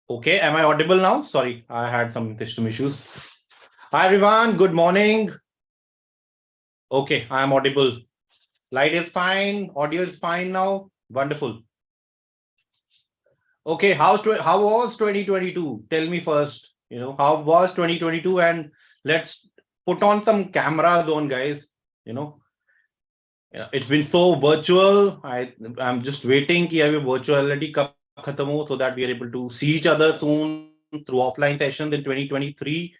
Okay, am I audible now? Sorry, I had some system issues. Hi everyone, good morning. Okay, I am audible. Light is fine, audio is fine now. Wonderful. Okay, how was 2022? Tell me first. How was 2022? And let's put on some cameras on, guys. You know, it's been so virtual. I'm just waiting कि अभी virtuality कब खत्म हो so that we are able to see each other soon through offline sessions in 2023.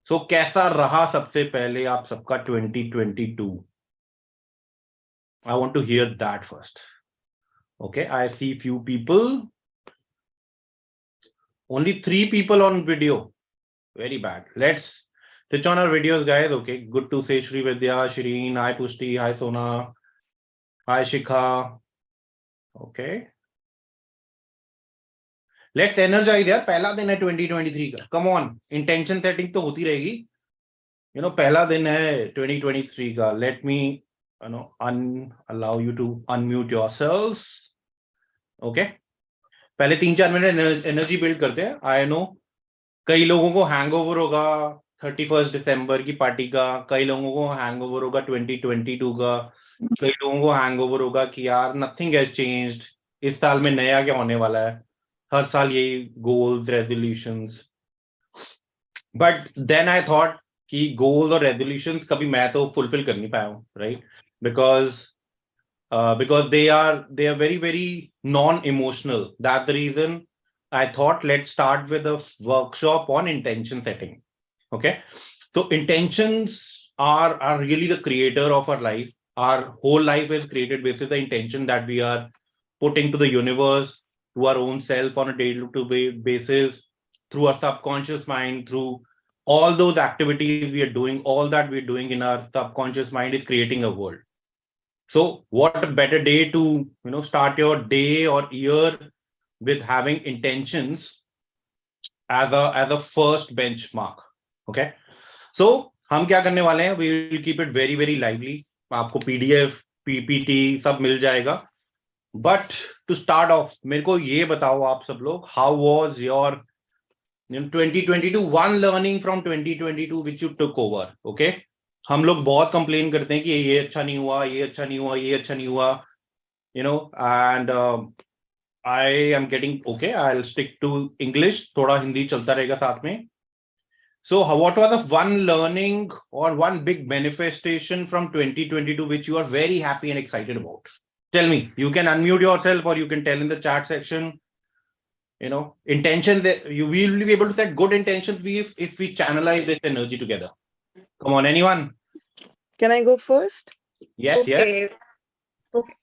So कैसा रहा सबसे पहले आप सबका 2022? I want to hear that first. Okay, I see few people. Only 3 people on video. Very bad. Let's switch on our videos, guys. Okay, good to say Shri Vidya, Shireen, hi Pushti, hi Sona, hi Shikha. Okay. Let's energize यार. पहला दिन है 2023 का. Come on, intention setting तो होती रहेगी. पहला दिन है 2023 का. Let me allow you to unmute yourselves. Okay. पहले 3-4 मिनट एनर्जी बिल्ड करते हैं. आई नो कई लोगों को हैंगओवर होगा 31 दिसंबर की पार्टी का, कई लोगों को हैंगओवर होगा 2022 का, कई लोगों को हैंगओवर होगा कि यार नथिंग हैज चेंज्ड, इस साल में नया क्या होने वाला है, हर साल यही goals resolutions. But then I thought कि गोल्स और रेजोल्यूशंस कभी मैं तो फुलफिल कर नहीं पाया हूँ, right? Because they are very very non-emotional. That's the reason I thought let's start with a workshop on intention setting. Okay, so intentions are really the creator of our life. Our whole life is created based on the intention that we are putting to the universe, to our own self on a day-to-day basis, through our subconscious mind, through all those activities we are doing. All that we're doing in our subconscious mind is creating a world. So what a better day to start your day or year with having intentions as a first benchmark. Okay. So हम क्या करने वाले हैं? We will keep it very very lively. आपको PDF, PPT सब मिल जाएगा. But to start off, मेरे को ये बताओ आप सब लोग, how was your 2022 one learning from 2022 which you took over? Okay. हम लोग बहुत कंप्लेन करते हैं कि ये अच्छा नहीं हुआ, ये अच्छा नहीं हुआ, ये अच्छा नहीं हुआ, and I am getting okay. I'll stick to English. थोड़ा हिंदी चलता रहेगा साथ में. So what was the one learning or one big manifestation from 2022 which you are very happy and excited about? Tell me. You can unmute yourself or you can tell in the chat section. Intention that you will be able to set good intentions if we channelize this energy together. Come on, anyone? Can I go first? Yes, Okay. yes. Okay.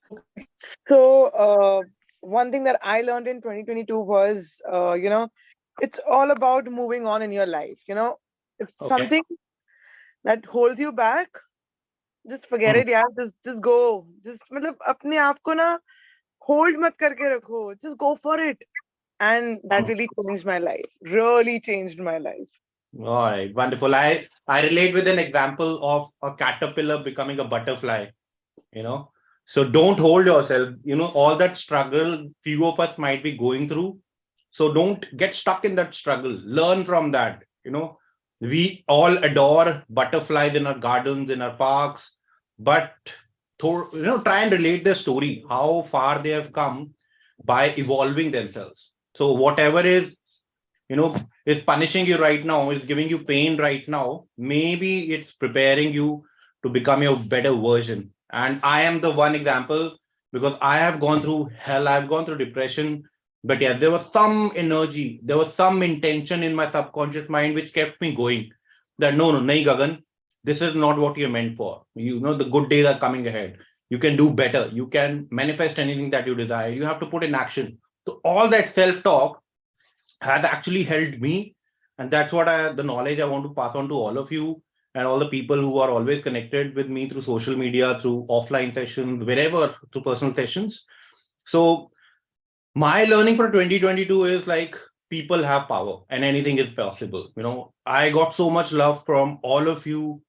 So, one thing that I learned in 2022 was, it's all about moving on in your life. If Okay. something that holds you back, just forget it, yeah. Just go. Just मतलब अपने आप को ना hold मत करके रखो. Just go for it. And that really changed my life. Really changed my life. All right, wonderful. I relate with an example of a caterpillar becoming a butterfly. So don't hold yourself. All that struggle few of us might be going through. So don't get stuck in that struggle. Learn from that. We all adore butterflies in our gardens, in our parks, but try and relate their story, how far they have come by evolving themselves. So whatever is punishing you right now, is giving you pain right now, maybe it's preparing you to become your better version. And I am the one example because I have gone through hell, I've gone through depression. But yeah, there was some energy, there was some intention in my subconscious mind which kept me going. That no, nahi Gagan, this is not what you're meant for. The good days are coming ahead. You can do better. You can manifest anything that you desire. You have to put in action. So all that self-talk has actually helped me, and that's what the knowledge I want to pass on to all of you and all the people who are always connected with me through social media, through offline sessions, wherever, through personal sessions. So my learning for 2022 is like people have power and anything is possible. I got so much love from all of you,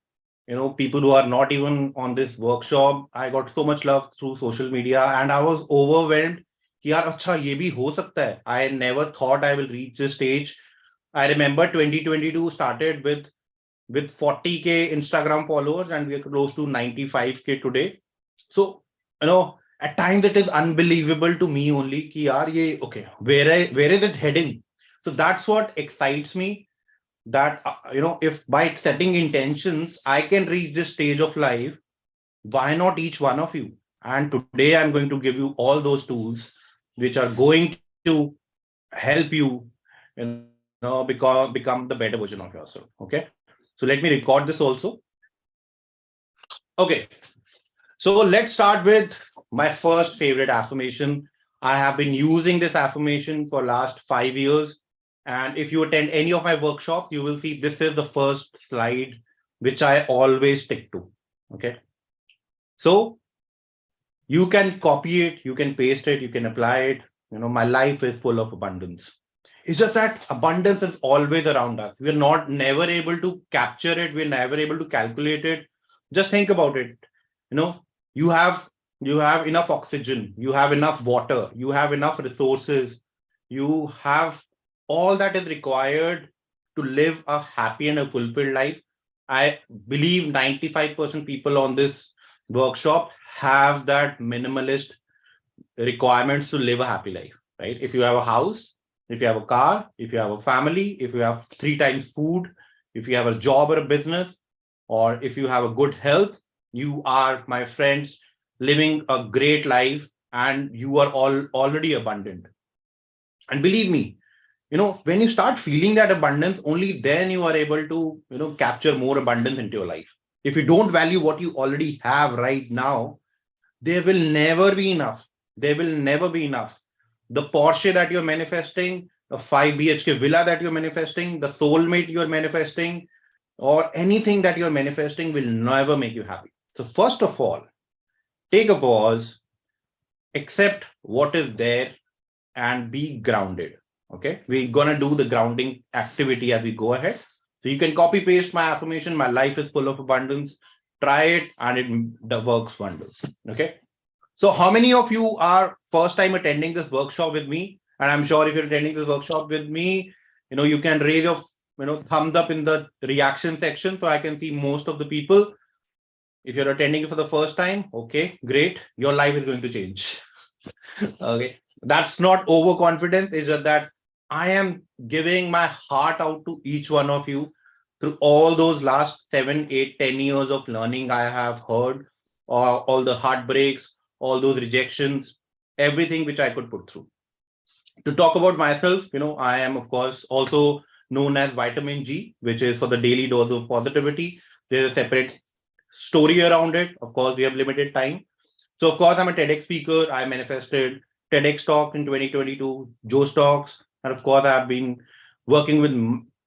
people who are not even on this workshop. I got so much love through social media and I was overwhelmed कि यार अच्छा ये भी हो सकता है. I never thought I will reach this stage. I remember 2022 started with 40K Instagram followers, and we are close to 95K today. So at times it is unbelievable to me only कि यार ये okay, where is it heading? So that's what excites me, that if by setting intentions I can reach this stage of life, why not each one of you? And today I'm going to give you all those tools which are going to help you, become the better version of yourself. Okay. So let me record this also. Okay. So let's start with my first favorite affirmation. I have been using this affirmation for last 5 years. And if you attend any of my workshops, you will see this is the first slide which I always stick to. Okay. So you can copy it, you can paste it, you can apply it. My life is full of abundance. It's just that abundance is always around us. We're not never able to capture it, we're never able to calculate it. Just think about it. you know you have you have enough oxygen, you have enough water, you have enough resources, you have all that is required to live a happy and a fulfilled life. I believe 95% people on this workshop have that minimalist requirements to live a happy life, right? If you have a house, if you have a car, if you have a family, if you have 3 times food, if you have a job or a business, or if you have a good health, you are, my friends, living a great life, and you are all already abundant. And believe me, when you start feeling that abundance, only then you are able to, capture more abundance into your life. If you don't value what you already have right now, there will never be enough. There will never be enough. The Porsche that you're manifesting, the 5 BHK villa that you're manifesting, the soulmate you're manifesting, or anything that you're manifesting will never make you happy. So, first of all, take a pause, accept what is there, and be grounded. Okay. We're going to do the grounding activity as we go ahead. So, you can copy paste my affirmation. My life is full of abundance. Try it, and it works wonders. Okay. So how many of you are first time attending this workshop with me? And I'm sure if you're attending this workshop with me, you can raise your thumbs up in the reaction section so I can see most of the people. If you're attending it for the first time, okay, great. Your life is going to change. Okay. That's not overconfidence. It's just that I am giving my heart out to each one of you through all those last 7, 8, 10 years of learning I have heard, or all the heartbreaks, all those rejections, everything which I could put through. To talk about myself, I am, of course, also known as Vitamin G, which is for the daily dose of positivity. There's a separate story around it. Of course, we have limited time. So, of course, I'm a TEDx speaker. I manifested TEDx talk in 2022, Joe Talks. And of course, I've been working with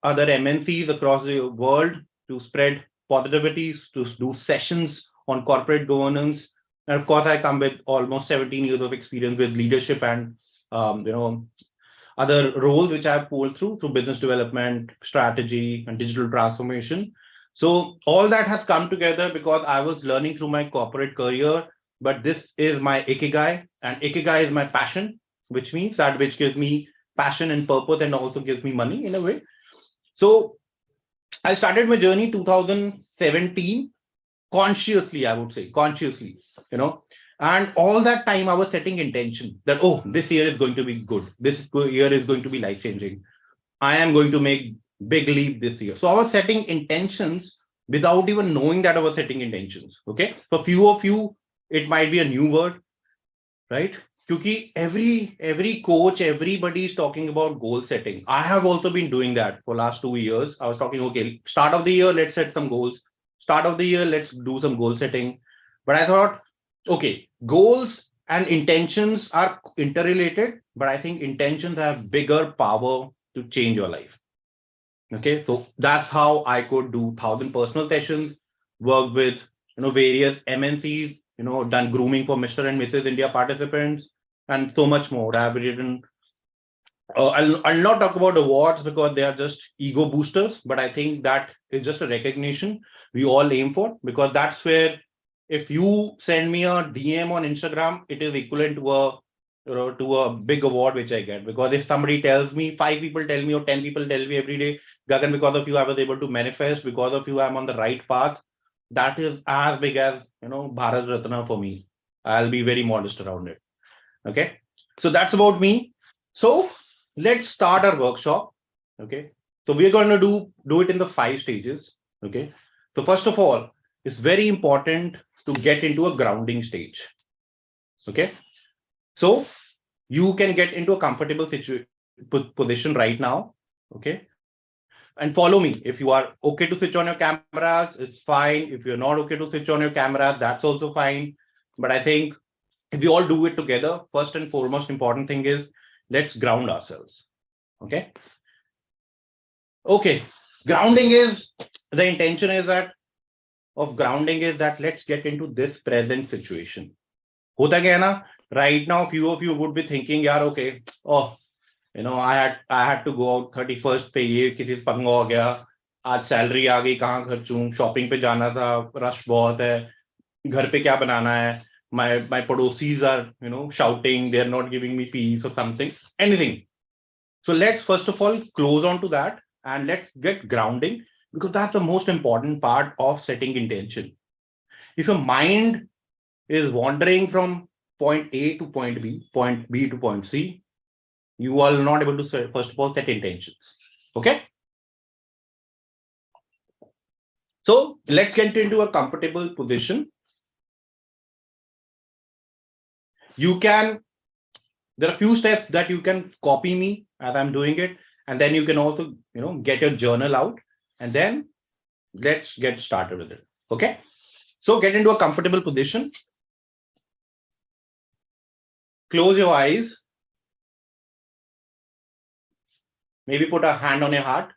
other MNCs across the world to spread positivity, to do sessions on corporate governance. And of course, I come with almost 17 years of experience with leadership and, other roles which I've pulled through business development, strategy, and digital transformation. So all that has come together because I was learning through my corporate career, but this is my ikigai, and ikigai is my passion, which means that which gives me passion and purpose and also gives me money in a way. So I started my journey 2017 consciously, I would say, consciously, and all that time I was setting intention that, oh, this year is going to be good. This year is going to be life changing. I am going to make big leap this year. So I was setting intentions without even knowing that I was setting intentions. Okay. For few of you, it might be a new word, right? Because every coach, everybody is talking about goal setting. I have also been doing that for last 2 years. I was talking, okay, start of the year, let's set some goals. Start of the year, let's do some goal setting. But I thought, okay, goals and intentions are interrelated, but I think intentions have bigger power to change your life. Okay, so that's how I could do 1,000 personal sessions, work with various MNCs, done grooming for Mr. and Mrs. India participants, and so much more. I've written. I'll not talk about awards because they are just ego boosters, but I think that is just a recognition we all aim for, because that's where if you send me a DM on Instagram, it is equivalent to a to a big award which I get. Because if somebody tells me, 5 people tell me or 10 people tell me every day, Gagan, because of you, I was able to manifest. Because of you, I'm on the right path. That is as big as Bharat Ratna for me. I'll be very modest around it. Okay, so that's about me. So let's start our workshop. Okay, so we're going to do it in the 5 stages. Okay, so first of all, it's very important to get into a grounding stage. Okay, so you can get into a comfortable position right now. Okay, and follow me. If you are okay to switch on your cameras, it's fine. If you're not okay to switch on your cameras, that's also fine. But I think if we all do it together, first and foremost important thing is let's ground ourselves. Okay, okay, grounding is the intention is that of grounding is that let's get into this present situation. Hota kya hai na, right now few of you would be thinking, yaar, okay, oh, I had to go out 31st पे, ये किसी से पंगा हो गया, आज salary आ गई, कहाँ खर्चूं, शॉपिंग पे जाना था, रश बहुत है, घर पे क्या बनाना है, my padosi's are shouting, they are not giving me peace or something, anything. So let's first of all close on to that and let's get grounding, because that's the most important part of setting intention. If your mind is wandering from point A to point B to point C, you are not able to first of all set intentions. Okay, so let's get into a comfortable position. You can, there are a few steps that you can copy me as I'm doing it, and then you can also get your journal out, and then let's get started with it. Okay, so get into a comfortable position, close your eyes, maybe put a hand on your heart.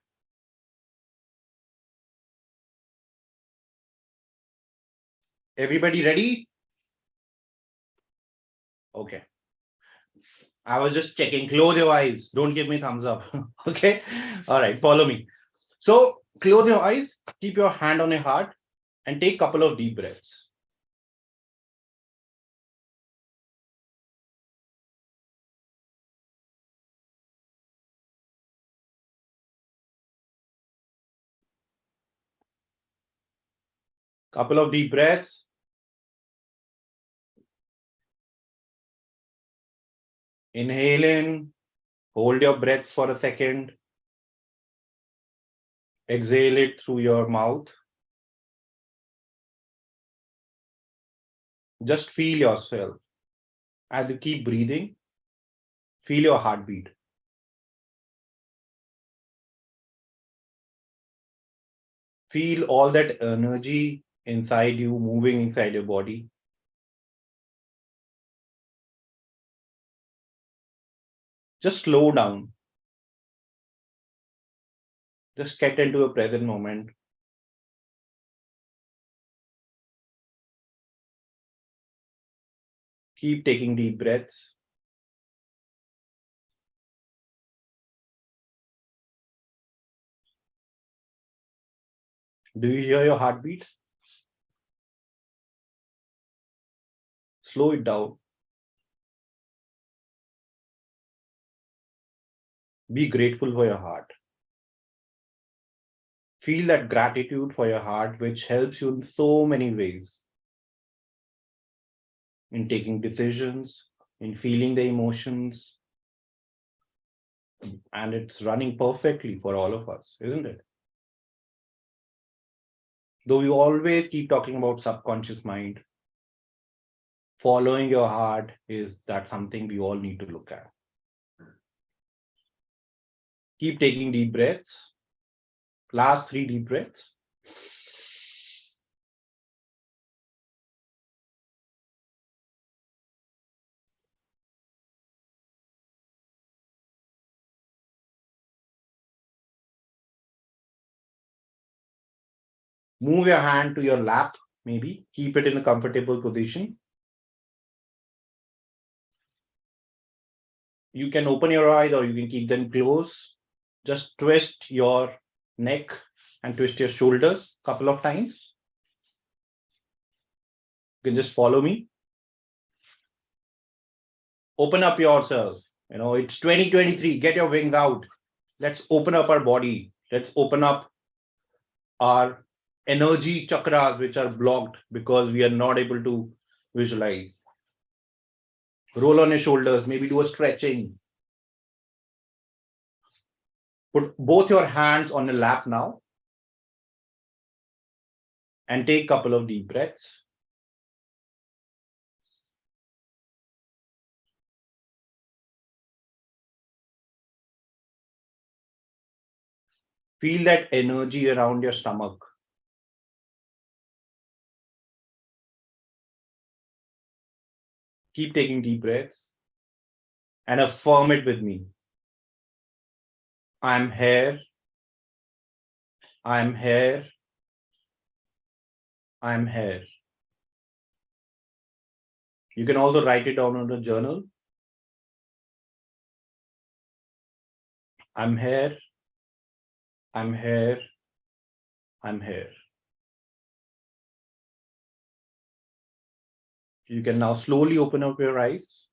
Everybody ready? Okay, I was just checking. Close your eyes, don't give me thumbs up. Okay, all right, follow me. So close your eyes, keep your hand on your heart, and take a couple of deep breaths. Couple of deep breaths. Inhale in, hold your breath for a second. Exhale it through your mouth. Just feel yourself. As you keep breathing, feel your heartbeat. Feel all that energy inside you, moving inside your body. Just slow down. Just get into a present moment. Keep taking deep breaths. Do you hear your heartbeat? Slow it down. Be grateful for your heart. Feel that gratitude for your heart, which helps you in so many ways. In taking decisions, in feeling the emotions, and it's running perfectly for all of us, isn't it? Though we always keep talking about subconscious mind, following your heart is that something we all need to look at. Keep taking deep breaths. Last 3 deep breaths. Move your hand to your lap, maybe. Keep it in a comfortable position. You can open your eyes or you can keep them closed. Just twist your neck and twist your shoulders a couple of times. You can just follow me. Open up yourself. It's 2023. Get your wings out. Let's open up our body. Let's open up our energy chakras, which are blocked because we are not able to visualize. Roll on your shoulders, maybe do a stretching. Put both your hands on your lap now and take a couple of deep breaths. Feel that energy around your stomach. Keep taking deep breaths and affirm it with me. I'm here. I'm here. I'm here. You can also write it down on a journal. I'm here. I'm here. I'm here. You can now slowly open up your eyes.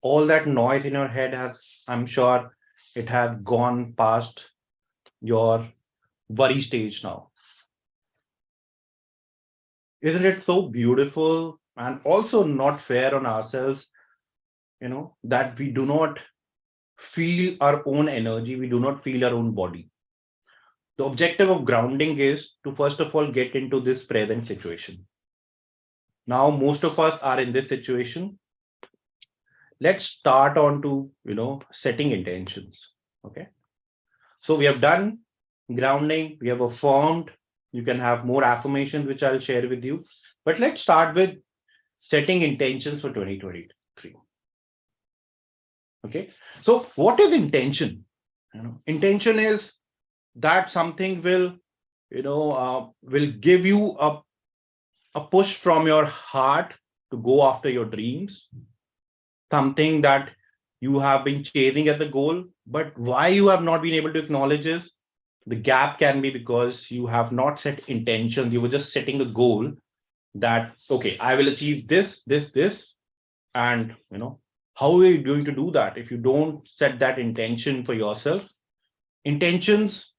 All that noise in your head I'm sure it has gone past your worry stage now. Isn't it so beautiful and also not fair on ourselves, that we do not feel our own energy, we do not feel our own body. The objective of grounding is to first of all get into this present situation. Now, most of us are in this situation. Let's start on to, setting intentions. Okay. So we have done grounding, we have affirmed. You can have more affirmations, which I'll share with you. But let's start with setting intentions for 2023. Okay. So what is intention? Intention is that something will give you a push from your heart to go after your dreams, something that you have been chasing as a goal, but why you have not been able to acknowledge is the gap can be because you have not set intentions. You were just setting a goal that, okay, I will achieve this, and how are you going to do that if you don't set that intention for yourself? Intentions,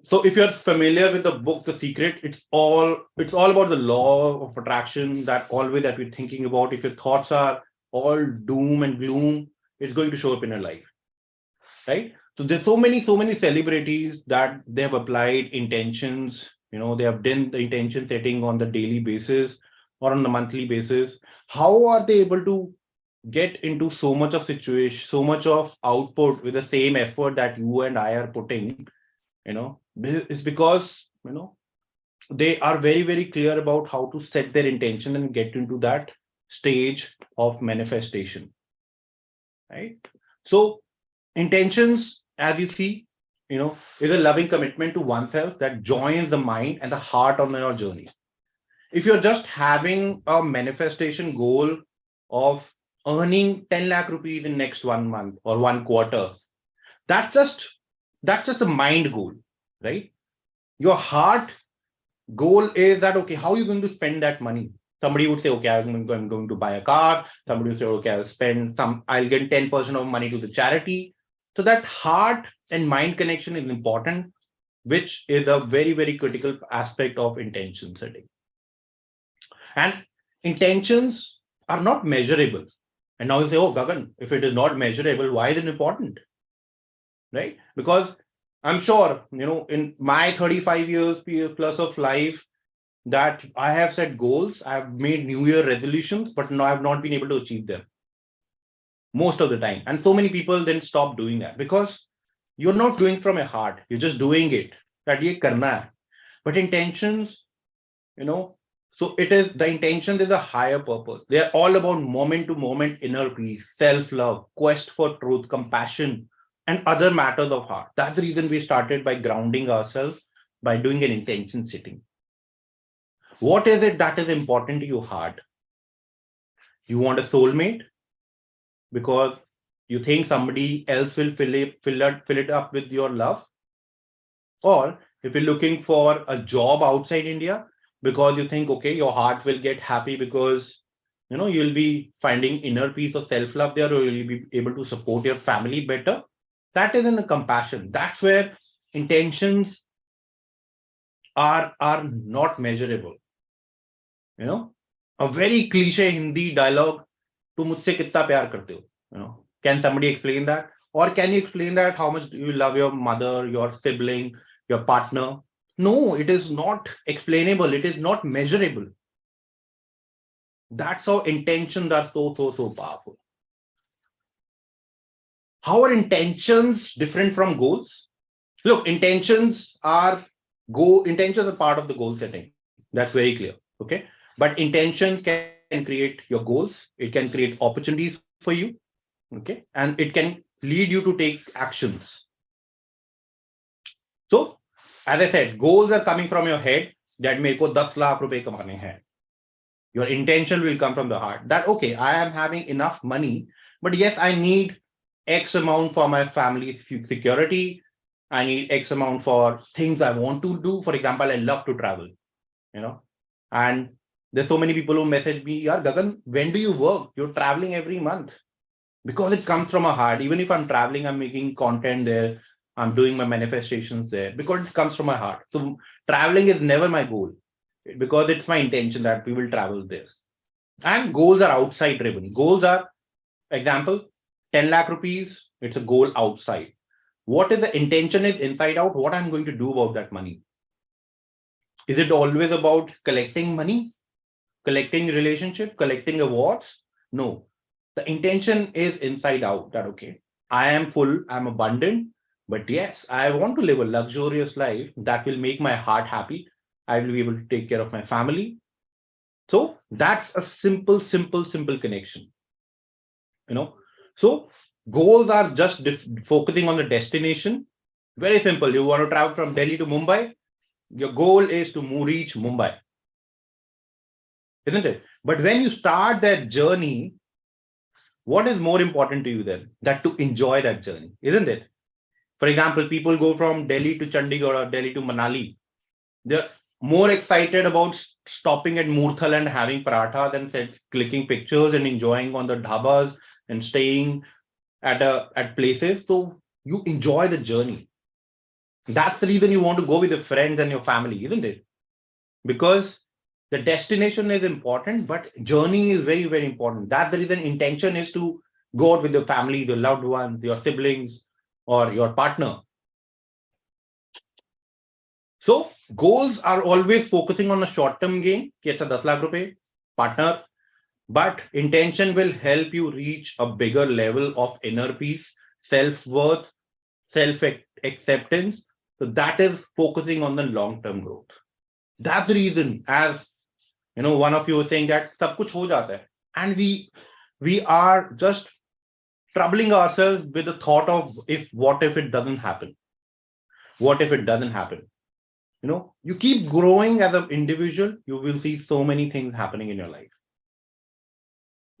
so if you're familiar with the book The Secret, it's all about the law of attraction, that always that we're thinking about. If your thoughts are all doom and gloom, it's going to show up in your life, right? So there's so many celebrities that they have applied intentions. They have done the intention setting on the daily basis or on the monthly basis. How are they able to get into so much of situation, so much of output with the same effort that you and I are putting? It's because they are very, very clear about how to set their intention and get into that stage of manifestation, right? So intentions, as you see, is a loving commitment to oneself that joins the mind and the heart on your journey. If you're just having a manifestation goal of earning 10 lakh rupees in next 1 month or 1 quarter, that's just a mind goal, right? Your heart goal is that, okay, how are you going to spend that money? Somebody would say, okay, I'm going to buy a car. Somebody would say, okay, I'll get 10% of money to the charity. So that heart and mind connection is important, which is a very, very critical aspect of intention setting. And intentions are not measurable. And now you say, oh, Gagan, if it is not measurable, why is it important? Right? Because I'm sure, in my 35 years plus of life, that I have set goals, I have made New Year resolutions, but no, I have not been able to achieve them most of the time. And so many people then stop doing that because you're not doing from your heart, you're just doing it. That ye karna hai. But intentions, so it is the intention is a higher purpose. They are all about moment to moment inner peace, self-love, quest for truth, compassion, and other matters of heart. That's the reason we started by grounding ourselves by doing an intention setting. What is it that is important to your heart? You want a soulmate because you think somebody else will fill it up with your love? Or if you're looking for a job outside India, because you think, okay, your heart will get happy because you'll be finding inner peace of self-love there, or you'll be able to support your family better. That is in a compassion. That's where intentions are not measurable. A very cliche Hindi dialogue, "Tu mujhse kitna pyar karte ho?" Can somebody explain that? Or can you explain that how much do you love your mother, your sibling, your partner? No, it is not explainable. It is not measurable. That's how intentions are so powerful. How are intentions different from goals? Look, intentions are part of the goal setting. That's very clear. Okay. But intentions can create your goals. It can create opportunities for you. Okay. And it can lead you to take actions. So, as I said, goals are coming from your head that मेरे को 10 लाख रुपए कमाने हैं. Your intention will come from the heart that, okay, I am having enough money, but yes, I need X amount for my family's security. I need X amount for things I want to do. For example, I love to travel, and there's so many people who message me, yeah, Gagan, when do you work? You're traveling every month. Because it comes from a heart. Even if I'm traveling, I'm making content there. I'm doing my manifestations there because it comes from my heart. So traveling is never my goal because it's my intention that we will travel this. And goals are outside driven. Goals are, example, 10 lakh rupees. It's a goal outside. What is the intention is inside out? What I'm going to do about that money? Is it always about collecting money, collecting relationship, collecting awards? No, the intention is inside out that, okay, I am full, I'm abundant, but yes, I want to live a luxurious life that will make my heart happy. I will be able to take care of my family. So that's a simple connection. So goals are just focusing on the destination. Very simple. You want to travel from Delhi to Mumbai. Your goal is to reach Mumbai, isn't it? But when you start that journey, what is more important to you then? That to enjoy that journey, isn't it? For example, people go from Delhi to Chandigarh or Delhi to Manali. They're more excited about stopping at Murthal and having parathas and clicking pictures and enjoying on the dhabas and staying at places. So you enjoy the journey. That's the reason you want to go with your friends and your family, isn't it? Because the destination is important, but journey is very important. That's the reason intention is to go out with your family, your loved ones, your siblings, or your partner. So goals are always focusing on a short-term gain, कि अच्छा 10 lakh रुपए, partner, but intention will help you reach a bigger level of inner peace, self-worth, self-acceptance. So that is focusing on the long-term growth. That's the reason, as one of you was saying that सब कुछ हो जाता है, and we are just troubling ourselves with the thought of what if it doesn't happen? What if it doesn't happen? You keep growing as an individual, you will see so many things happening in your life.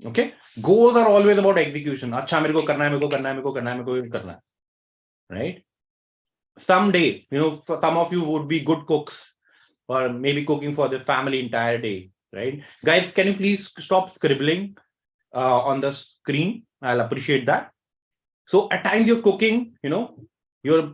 Okay, goals are always about execution. अच्छा मेरे को करना है, मेरे को करना है, मेरे को करना है, मेरे को करना है, right? Someday, some of you would be good cooks, or maybe cooking for the family entire day, right? Guys, can you please stop scribbling on the screen? I'll appreciate that. So at times you're cooking, your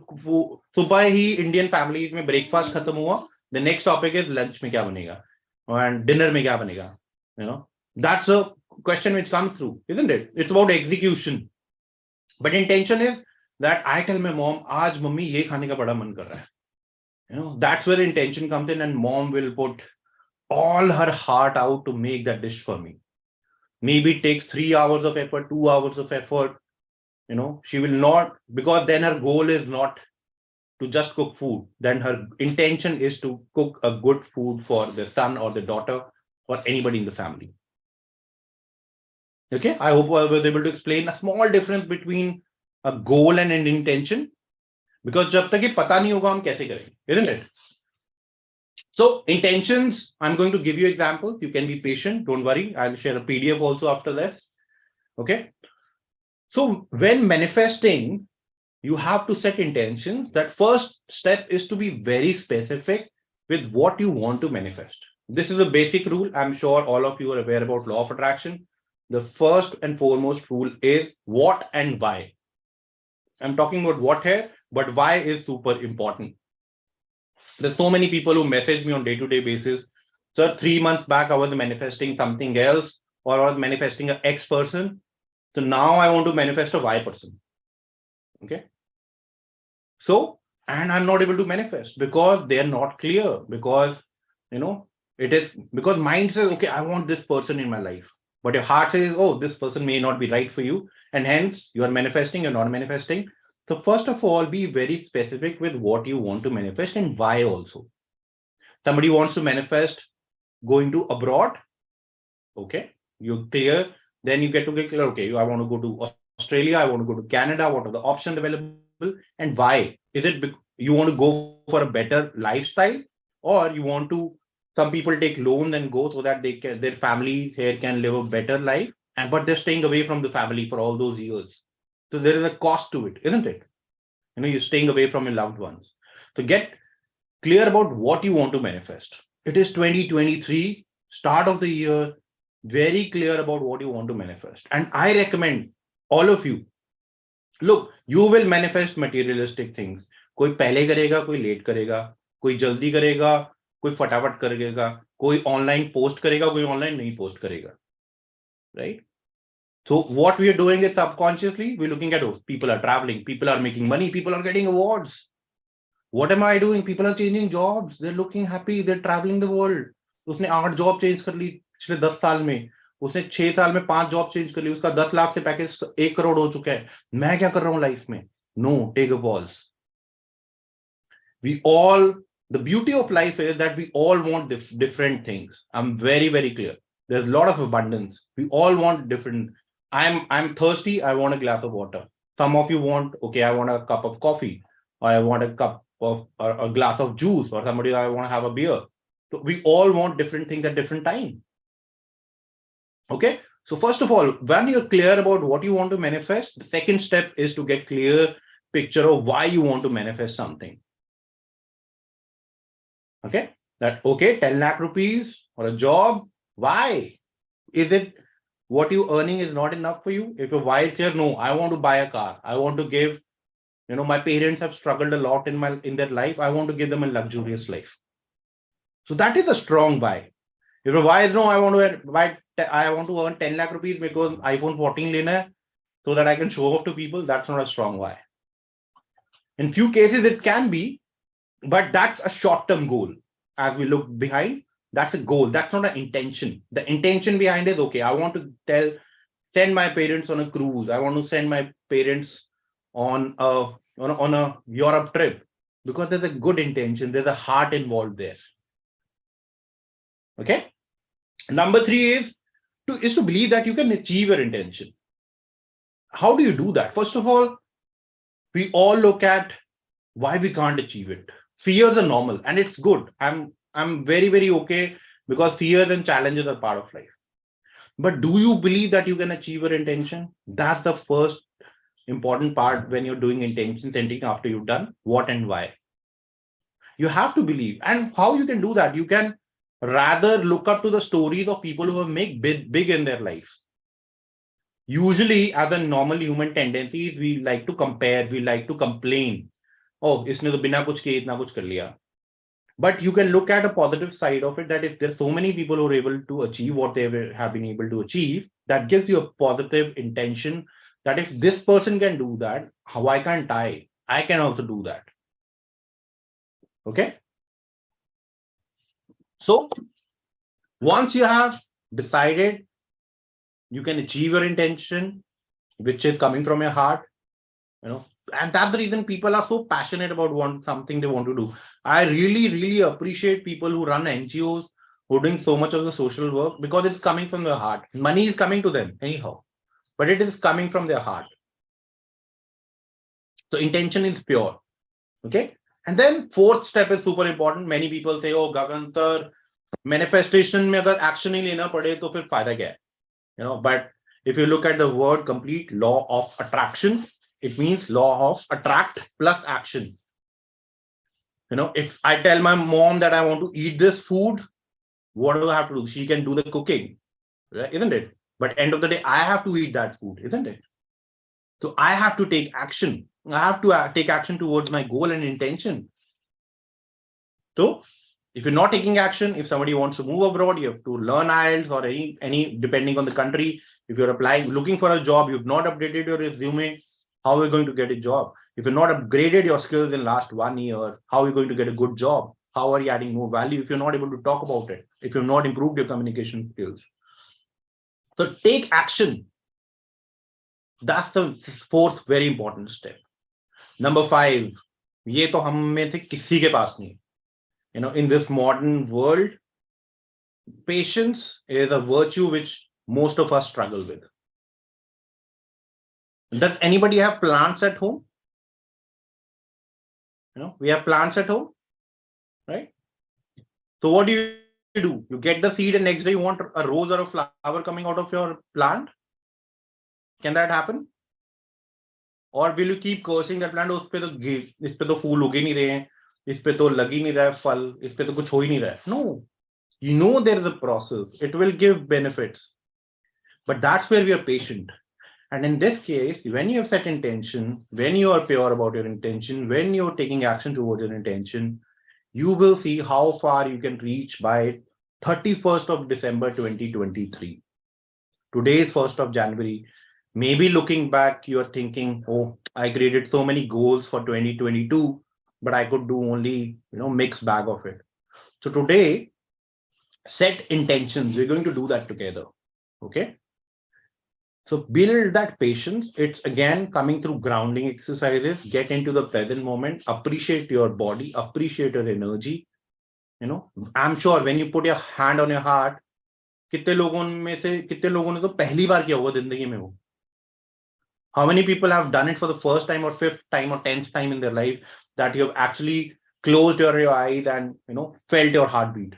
सुबह ही Indian families में breakfast खत्म हुआ, the next topic is lunch में क्या बनेगा and dinner में क्या बनेगा. That's a question which comes through, isn't it? It's about execution, but intention is that I tell my mom, आज मम्मी ये खाने का बड़ा मन कर रहा है. That's where intention comes in, and mom will put all her heart out to make that dish for me. Maybe it takes 3 hours of effort, 2 hours of effort. She will not, because then her goal is not to just cook food. Then her intention is to cook a good food for the son or the daughter or anybody in the family. Okay, I hope I was able to explain a small difference between a goal and an intention, because जब तक ये पता नहीं होगा हम कैसे करेंगे, isn't it? So intentions, I'm going to give you examples. You can be patient, don't worry. I'll share a PDF also after this. Okay. So when manifesting, you have to set intentions. That first step is to be very specific with what you want to manifest. This is a basic rule. I'm sure all of you are aware about law of attraction. The first and foremost rule is what and why. I'm talking about what here, but why is super important. There's so many people who message me on day-to-day basis. Sir, 3 months back, I was manifesting something else, or I was manifesting an X person. So now I want to manifest a Y person. Okay. So, and I'm not able to manifest because they're not clear. Because, you know, it is because mind says, okay, I want this person in my life. But your heart says, oh, this person may not be right for you. And hence you are manifesting, you're not manifesting. So, first of all, be very specific with what you want to manifest and why also. Somebody wants to manifest going to abroad. Okay, you're clear. Then you get to get clear. Okay, I want to go to Australia. I want to go to Canada. What are the options available and why? Is it you want to go for a better lifestyle, or you want to? Some people take loans and go so that they can their families here can live a better life, and but they're staying away from the family for all those years. So there is a cost to it, isn't it? You're staying away from your loved ones. So get clear about what you want to manifest. It is 2023, start of the year, very clear about what you want to manifest. And I recommend all of you, look, you will manifest materialistic things. कोई पहले करेगा, कोई late करेगा, कोई जल्दी करेगा, कोई फटाफट करेगा, कोई ऑनलाइन पोस्ट करेगा, कोई ऑनलाइन नहीं पोस्ट करेगा, right? So what we are doing is subconsciously we're looking at, oh, people are traveling, people are making money, people are getting awards. What am I doing? People are changing jobs. They're looking happy. They're traveling the world. उसने 8 job change कर ली पिछले 10 साल में. उसने 6 साल में 5 job change कर ली. उसका 10 लाख से पैकेज 1 करोड़ हो चुका है. मैं क्या कर रहा हूं लाइफ में? No, take a pause. We all, the beauty of life is that we all want different things. I'm very, very clear. There's a lot of abundance. We all want different. I'm thirsty. I want a glass of water. Some of you want, okay, I want a cup of coffee, or I want a cup of or a glass of juice, or somebody I want to have a beer. So we all want different things at different time. Okay. So first of all, when you're clear about what you want to manifest, the second step is to get clear picture of why you want to manifest something. Okay, that okay, 10 lakh rupees or a job. Why? Is it what you earning is not enough for you? If your why is here, no, I want to buy a car. I want to give, my parents have struggled a lot in their life. I want to give them a luxurious life. So that is a strong why. If your why is no, I want to earn 10 lakh rupees because iPhone 14 lena so that I can show off to people. That's not a strong why. In few cases, it can be, but that's a short-term goal. As we look behind, that's a goal. That's not an intention. The intention behind is, okay, I want to send my parents on a cruise. I want to send my parents on a Europe trip, because there's a good intention. There's a heart involved there. Okay. Number 3 is to believe that you can achieve your intention. How do you do that? First of all, we all look at why we can't achieve it. Fears are normal and it's good. I'm very, very okay, because fears and challenges are part of life. But do you believe that you can achieve your intention? That's the first important part when you're doing intention setting after you've done what and why. You have to believe. And how you can do that? You can rather look up to the stories of people who have made big in their life. Usually, as a normal human tendencies, we like to compare, we like to complain. Oh, इसने तो बिना कुछ किए इतना कुछ कर लिया. But you can look at a positive side of it, that if there's so many people who are able to achieve what they have been able to achieve, that gives you a positive intention that if this person can do that, why can't I? I can also do that. Okay. So once you have decided you can achieve your intention, which is coming from your heart, and that's the reason people are so passionate about something they want to do. I really, really appreciate people who run NGOs, who are doing so much of the social work, because it's coming from their heart. Money is coming to them anyhow, but it is coming from their heart. So intention is pure. Okay. And then fourth step is super important. Many people say, oh, Gagan sir, manifestation mein agar action nahi lena pade to fir fayda kya hai? But if you look at the word complete law of attraction, It means law of attract plus action. If I tell my mom that I want to eat this food, what do I have to do? She can do the cooking, right? Isn't it? But end of the day, I have to eat that food, isn't it? So I have to take action. I have to take action towards my goal and intention. So if you're not taking action, if somebody wants to move abroad, you have to learn IELTS or any depending on the country. If you're applying, looking for a job, you've not updated your resume, how are you going to get a job? If you're not upgraded your skills in last 1 year, how are you going to get a good job? How are you adding more value if you're not able to talk about it? If you've not improved your communication skills? So take action. That's the fourth very important step. Number 5, ये तो हम में से किसी के पास नहीं. In this modern world, patience is a virtue which most of us struggle with. Does anybody have plants at home? We have plants at home, right? So what do? You get the seed and next day you want a rose or a flower coming out of your plant? Can that happen? Or will you keep cursing that plant? इस पे तो फूल उगे नहीं रहे हैं, इस पे तो लग ही नहीं रहा है फल, इस पे तो कुछ हो ही नहीं रहा है. No, there is a process. It will give benefits. But that's where we are patient. And in this case, when you have set intention, when you are pure about your intention, when you're taking action towards your intention, you will see how far you can reach by 31st of December 2023. Today is 1st of January. Maybe looking back, you're thinking, oh, I created so many goals for 2022, but I could do only, mixed bag of it. So today, set intentions. We're going to do that together. Okay. So build that patience. It's again coming through grounding exercises. Get into the present moment. Appreciate your body. Appreciate your energy. I'm sure when you put your hand on your heart, कितने लोगों ने तो पहली बार किया होगा जिंदगी में वो. How many people have done it for the first time or 5th time or 10th time in their life that you have actually closed your eyes and felt your heartbeat?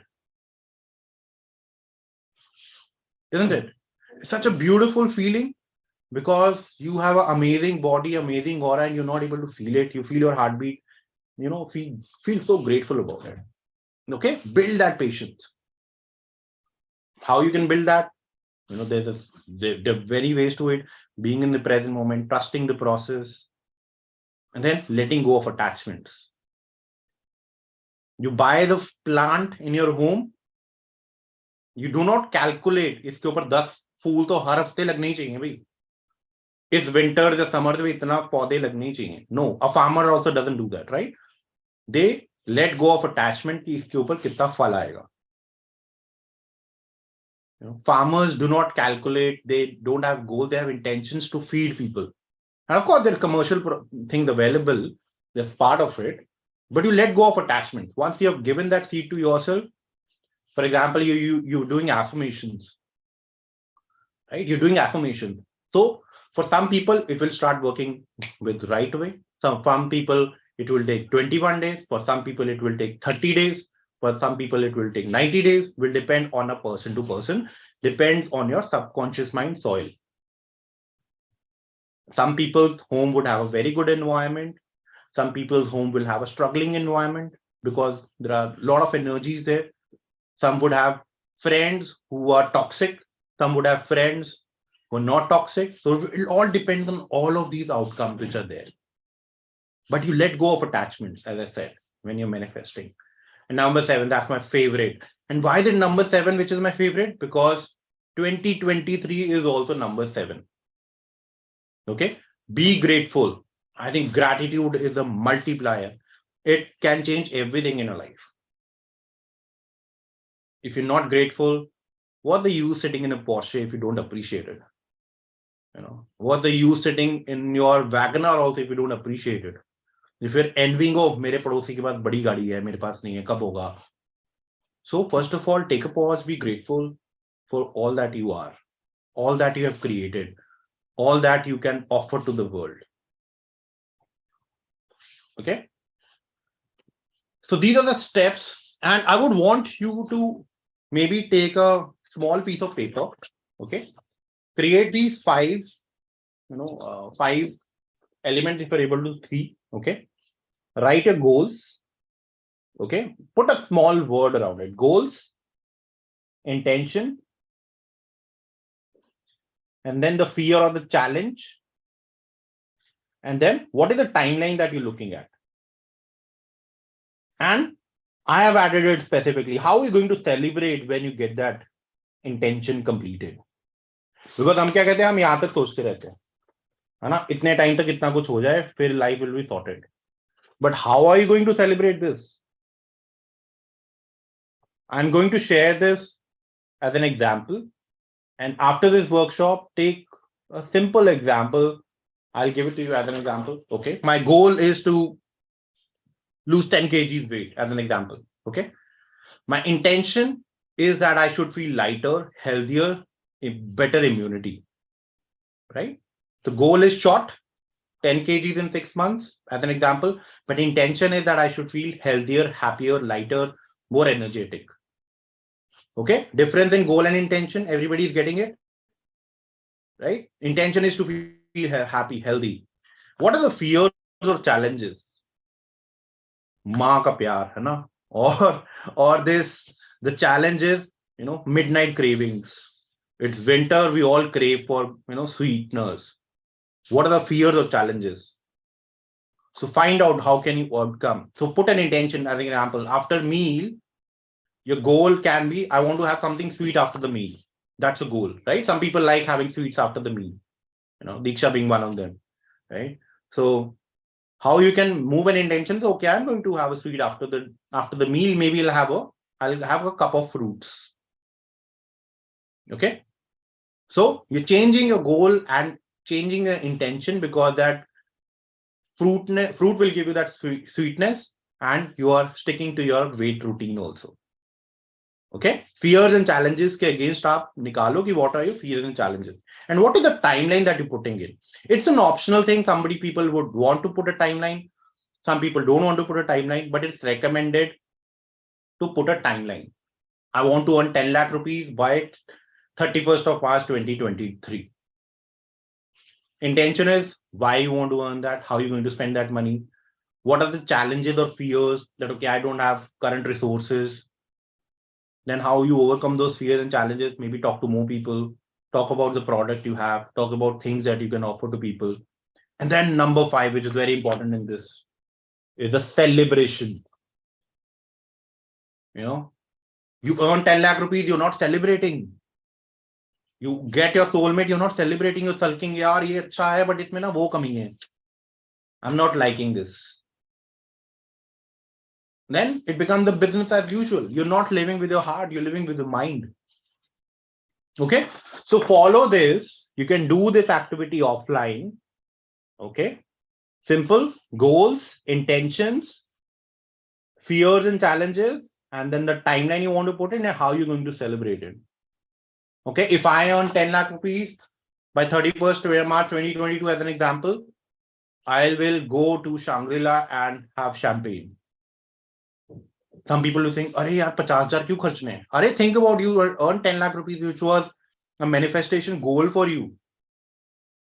Isn't it? It's such a beautiful feeling because you have an amazing body, amazing aura, and you're not able to feel it. You feel your heartbeat. Feel so grateful about it. Okay, build that patience. How you can build that? There are many ways to it. Being in the present moment, trusting the process, and then letting go of attachments. You buy the plant in your home. You do not calculate इसके ऊपर 10 फूल तो हर हफ्ते लगने ही चाहिए भाई. इस winter या summer में इतना पौधे लगने ही चाहिए. No, a farmer also doesn't do that, right? They let go of attachment कि इसके ऊपर कितना फल आएगा. Farmers do not calculate. They don't have goals. They have intentions to feed people. And of course, there are commercial things available. That's part of it. But you let go of attachment. Once you have given that seed to yourself, for example, you're doing affirmations, right? You're doing affirmations. So for some people, it will start working with right away. Some people, it will take 21 days. For some people, it will take 30 days. For some people, it will take 90 days. Will depend on a person to person. Depends on your subconscious mind soil. Some people's home would have a very good environment. Some people's home will have a struggling environment because there are a lot of energies there. Some would have friends who are toxic. Some would have friends who are not toxic. So it all depends on all of these outcomes which are there. But you let go of attachments, as I said, when you're manifesting. And number 7, that's my favorite. And why the number 7, which is my favorite? Because 2023 is also number 7. Okay. Be grateful. I think gratitude is a multiplier. It can change everything in your life. If you're not grateful, what's the use sitting in a Porsche if you don't appreciate it? What's the use sitting in your Wagoner also if you don't appreciate it? If you're envying, oh, मेरे पड़ोसी के पास बड़ी गाड़ी है, मेरे पास नहीं है, कब होगा? So first of all, take a pause, be grateful for all that you are, all that you have created, all that you can offer to the world. Okay. So these are the steps, and I would want you to maybe take a small piece of paper. Okay. Create these 5, 5 elements if you're able to see. Okay, write your goals. Okay, put a small word around it. Goals, intention, and then the fear or the challenge, and then what is the timeline that you're looking at. And I have added it specifically. How are you going to celebrate when you get that intention completed? Because हम क्या कहते हैं, हम यहाँ तक सोचते रहते हैं, है ना, इतने टाइम तक इतना कुछ हो जाए, फिर life will be sorted. But how are you going to celebrate this? I'm going to share this as an example. And after this workshop, take a simple example. I'll give it to you as an example. Okay. My goal is to lose 10 kgs weight as an example. Okay. My intention is that I should feel lighter, healthier, better immunity. Right. The goal is short, 10 kgs in 6 months as an example. But intention is that I should feel healthier, happier, lighter, more energetic. Okay. Difference in goal and intention. Everybody is getting it. Right? Intention is to feel happy, healthy. What are the fears or challenges? माँ का प्यार है ना, or this, the challenge is, midnight cravings. It's winter, we all crave for, sweeteners. What are the fears or challenges? So find out how can you overcome. So put an intention as an example. After meal, your goal can be, I want to have something sweet after the meal. That's a goal, right? Some people like having sweets after the meal, Diksha being one of them, right? So how you can move an intention. So, okay, I'm going to have a sweet after the meal. Maybe I'll have a cup of fruits. Okay. So you're changing your goal and changing your intention, because that fruit will give you that sweetness, and you are sticking to your weight routine also. Okay, fears and challenges के against आप निकालो कि what are your fears and challenges, and what is the timeline that you're putting in. It's an optional thing. People would want to put a timeline. Some people don't want to put a timeline, but it's recommended to put a timeline. I want to earn 10 lakh rupees by 31st of March 2023. Intention is why you want to earn that, how you're going to spend that money, what are the challenges or fears that, okay, I don't have current resources. Then how you overcome those fears and challenges. Maybe talk to more people, talk about the product you have, talk about things that you can offer to people. And then number 5, which is very important in this, is a celebration. You earn 10 lakh rupees, you're not celebrating. You get your soulmate, you're not celebrating, you're sulking, yaar, ye acha hai, but isme na wo kami hai. I'm not liking this. Then it becomes the business as usual. You're not living with your heart, you're living with your mind. Okay. So follow this. You can do this activity offline. Okay. Simple goals, intentions, fears and challenges, and then the timeline you want to put in and how you're going to celebrate it. Okay. If I earn 10 lakh rupees by 31st March 2022, as an example, I will go to Shangri-La and have champagne. Some people will think, "Arey yaar, 50,000 क्यों खर्चने हैं?" Arey, think about you earn 10 lakh rupees, which was a manifestation goal for you,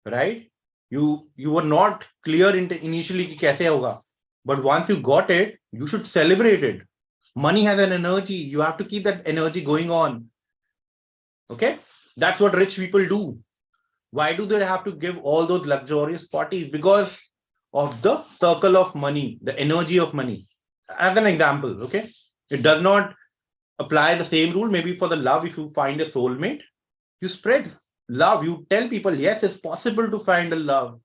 right? You were not clear initially कि कैसे होगा, but once you got it, you should celebrate it. Money has an energy. You have to keep that energy going on. Okay, that's what rich people do. Why do they have to give all those luxurious parties? Because of the circle of money, the energy of money. As an example, okay, it does not apply the same rule. Maybe for the love, if you find a soulmate, you spread love. You tell people, yes, it's possible to find a love.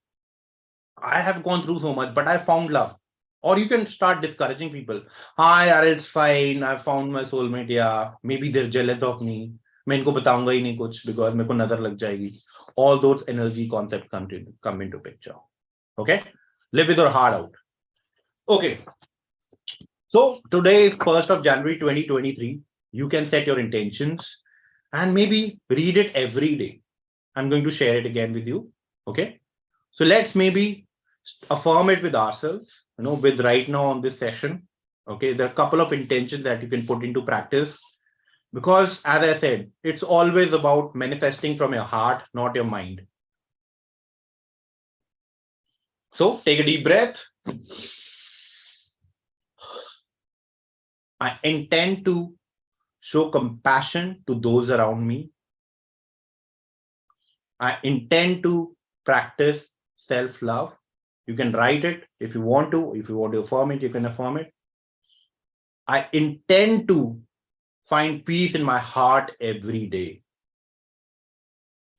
I have gone through so much, but I found love. Or you can start discouraging people. Hi, it's fine. I found my soulmate. Yeah, maybe they're jealous of me. मैं इनको बताऊंगा ही नहीं कुछ because मेरे को नजर लग जाएगी. All those energy concepts come into picture. Okay, live with your heart out. Okay, so today is 1st of January 2023. You can set your intentions and maybe read it every day. I'm going to share it again with you. Okay, so let's maybe affirm it with ourselves, with right now on this session. Okay, there are a couple of intentions that you can put into practice, because as I said, it's always about manifesting from your heart, not your mind. So take a deep breath. I intend to show compassion to those around me. I intend to practice self love. You can write it if you want to. If you want to affirm it, you can affirm it. I intend to find peace in my heart every day.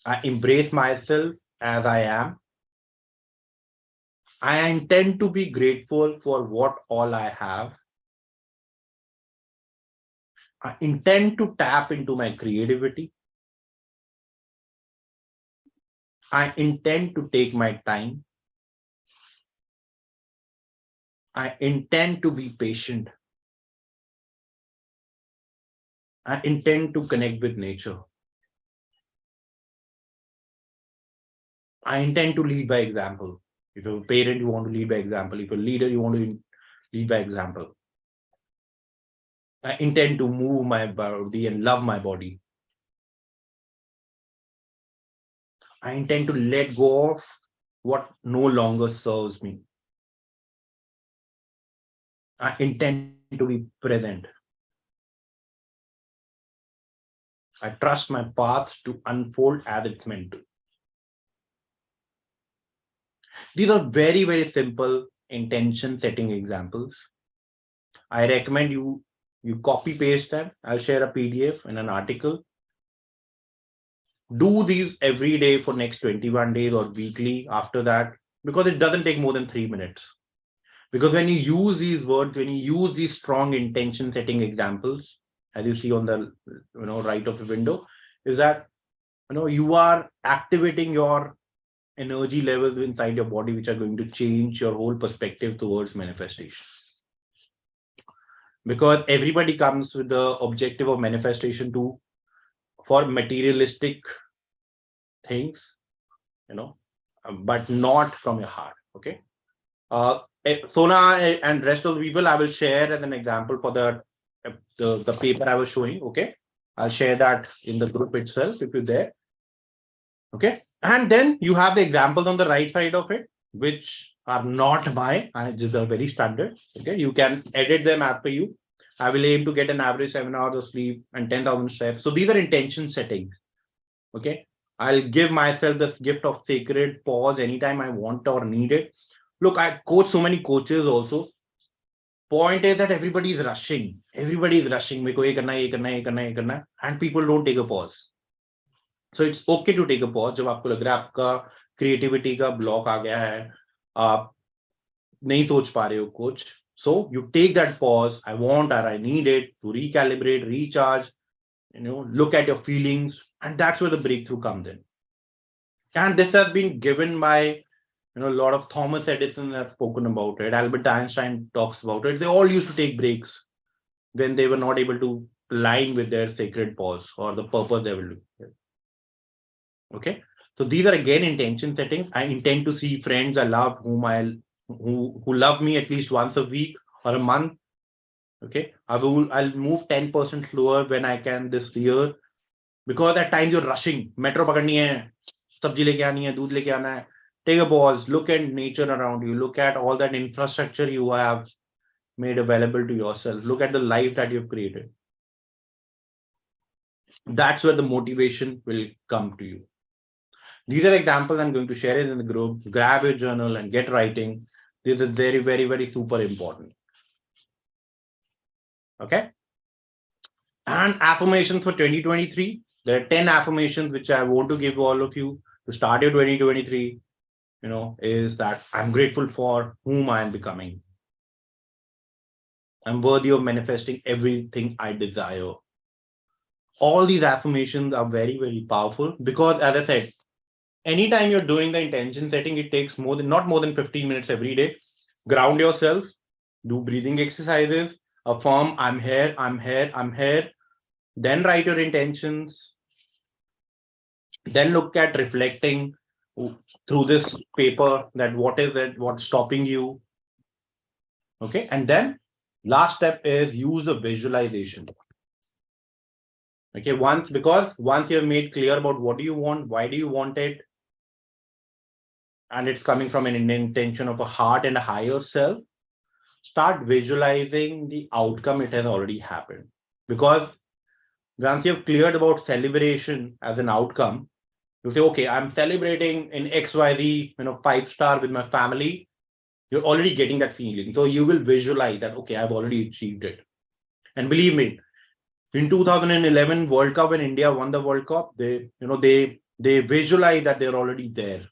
I embrace myself as I am. I intend to be grateful for what all I have. I intend to tap into my creativity. I intend to take my time. I intend to be patient. I intend to connect with nature. I intend to lead by example. If you're a parent, you want to lead by example. If you're a leader, you want to lead by example. I intend to move my body and love my body. I intend to let go of what no longer serves me. I intend to be present. I trust my path to unfold as it's meant to. These are very, very simple intention setting examples. I recommend you copy paste them. I'll share a PDF and an article. Do these every day for next 21 days or weekly after that, because it doesn't take more than 3 minutes. Because when you use these words, when you use these strong intention setting examples, as you see on the right of the window, is that you are activating your energy levels inside your body, which are going to change your whole perspective towards manifestation. Because everybody comes with the objective of manifestation too, for materialistic things, but not from your heart. Okay. Sona and rest of the people, I will share as an example for the paper I was showing. Okay. I'll share that in the group itself if you're there. Okay. And then you have the examples on the right side of it, which are not mine. These are very standard. Okay. You can edit them as per you. I will aim to get an average 7 hours of sleep and 10,000 steps. So these are intention settings. Okay. I'll give myself this gift of sacred pause anytime I want or need it. Look, I coach so many coaches also. Point is that everybody is rushing. Everybody is rushing. मेरे को ये करना है, ये करना है, ये करना है, ये करना है. And people don't take a pause. So it's okay to take a pause जब आपको लग रहा है आपका creativity का block आ गया है, आप नहीं सोच पा रहे हो कुछ. So you take that pause. I want or I need it to recalibrate, recharge, look at your feelings, and that's where the breakthrough comes in. And this has been given by a lot of Thomas Edison has spoken about it. Albert Einstein talks about it. They all used to take breaks when they were not able to align with their sacred pause or the purpose they will do. Okay. So these are again intention settings. I intend to see friends I love who love me at least once a week or a month. Okay. I'll move 10% slower when I can this year, because at times you're rushing. Metro पकड़नी है, सब्जी लेके आनी है, दूध लेके आना है. Take a pause, look at nature around you, look at all that infrastructure you have made available to yourself, look at the life that you've created. That's where the motivation will come to you. These are examples I'm going to share it in the group. Grab your journal and get writing. This is very, very, very super important. Okay. And affirmations for 2023. There are 10 affirmations which I want to give to all of you to start your 2023. Is that I'm grateful for whom I am becoming. I'm worthy of manifesting everything I desire. All these affirmations are very, very powerful because, as I said, anytime you're doing the intention setting, it takes not more than 15 minutes every day. Ground yourself, do breathing exercises, affirm, I'm here, I'm here, I'm here. Then write your intentions. Then look at reflecting through this paper that what is it, what's stopping you. Okay. And then last step is use the visualization. Okay. Once you have made clear about what do you want, why do you want it, and it's coming from an intention of a heart and a higher self, start visualizing the outcome it has already happened. Because once you've cleared about celebration as an outcome, you say, okay, I'm celebrating in XYZ, 5-star with my family. You're already getting that feeling. So you will visualize that, okay, I've already achieved it. And believe me, in 2011 World Cup, when India won the World Cup, they visualize that they're already there.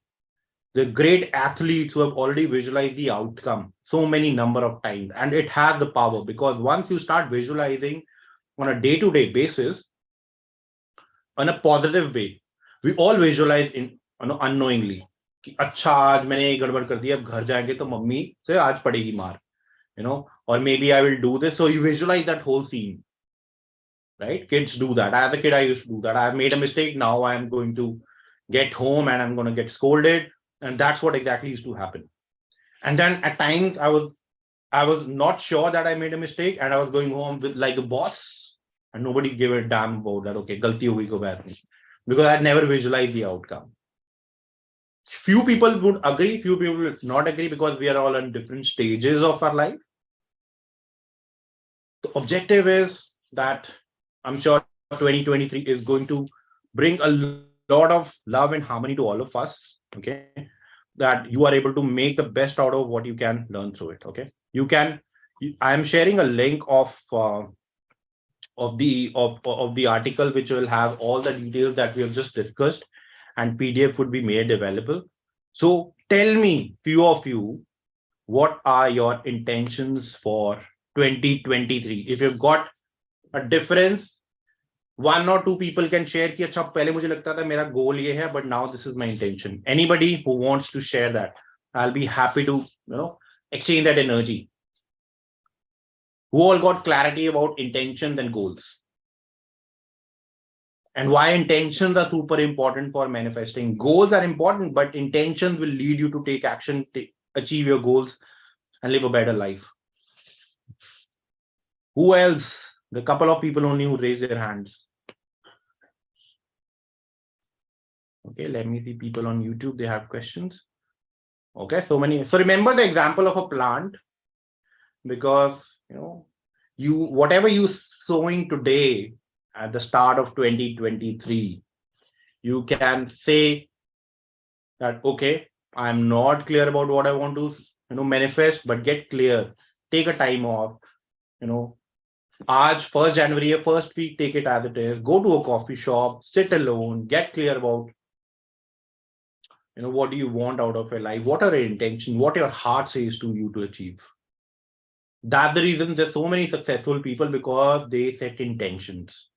The great athletes who have already visualized the outcome so many number of times, and it has the power, because once you start visualizing on a day-to-day basis in a positive way, we all visualize in unknowingly कि अच्छा आज मैंने ये गड़बड़ कर दिया, अब घर जाएंगे तो मम्मी से आज पड़ेगी मार, or maybe I will do this. So you visualize that whole scene, right? Kids do that. As a kid, I used to do that. I've made a mistake. Now I am going to get home and I'm going to get scolded. And that's what exactly used to happen. And then at times I was not sure that I made a mistake, and I was going home with like a boss, and nobody gave a damn about that. Okay, galti ho gayi, ko baat nahi. Because I never visualized the outcome. Few people would agree, few people would not agree, because we are all in different stages of our life. The objective is that I'm sure 2023 is going to bring a lot of love and harmony to all of us. Okay, that you are able to make the best out of what you can learn through it. Okay, you can. I am sharing a link of the article, which will have all the details that we have just discussed, and PDF would be made available. So tell me, few of you, what are your intentions for 2023? If you've got a difference, 1 or 2 people can share कि अच्छा पहले मुझे लगता था मेरा goal ये है, but now this is my intention. Anybody who wants to share that, I'll be happy to exchange that energy. Who all got clarity about intentions and goals? And why intentions are super important for manifesting. Goals are important, but intentions will lead you to take action, achieve your goals, and live a better life. Who else? The couple of people only who raised their hands. Okay, let me see people on YouTube. They have questions. Okay, so many. So remember the example of a plant, because whatever you sowing today at the start of 2023, you can say that, okay, I'm not clear about what I want to manifest, but get clear. Take a time off. Aaj 1st January, first week, take it as it is. Go to a coffee shop, sit alone, get clear about what do you want out of your life, what are your intentions, what your heart says to you to achieve. That's the reason there's so many successful people, because they set intentions.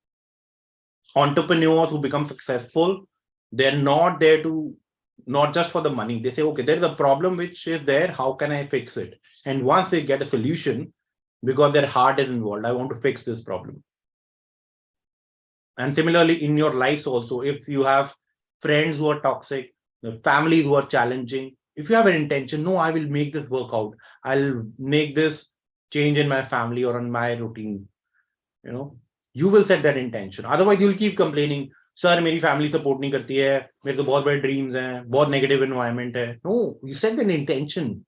Entrepreneurs who become successful, they're not there to, not just for the money. They say, okay, there's a problem which is there, how can I fix it? And once they get a solution, because their heart is involved, I want to fix this problem. And similarly in your lives also, if you have friends who are toxic, the families who are challenging, if you have an intention, no, I will make this work out, I'll make this change in my family or in my routine, you will set that intention. Otherwise you'll keep complaining, sir, मेरी family support नहीं करती है, मेरे तो बहुत बड़े dreams हैं, बहुत negative environment है. No, you set an intention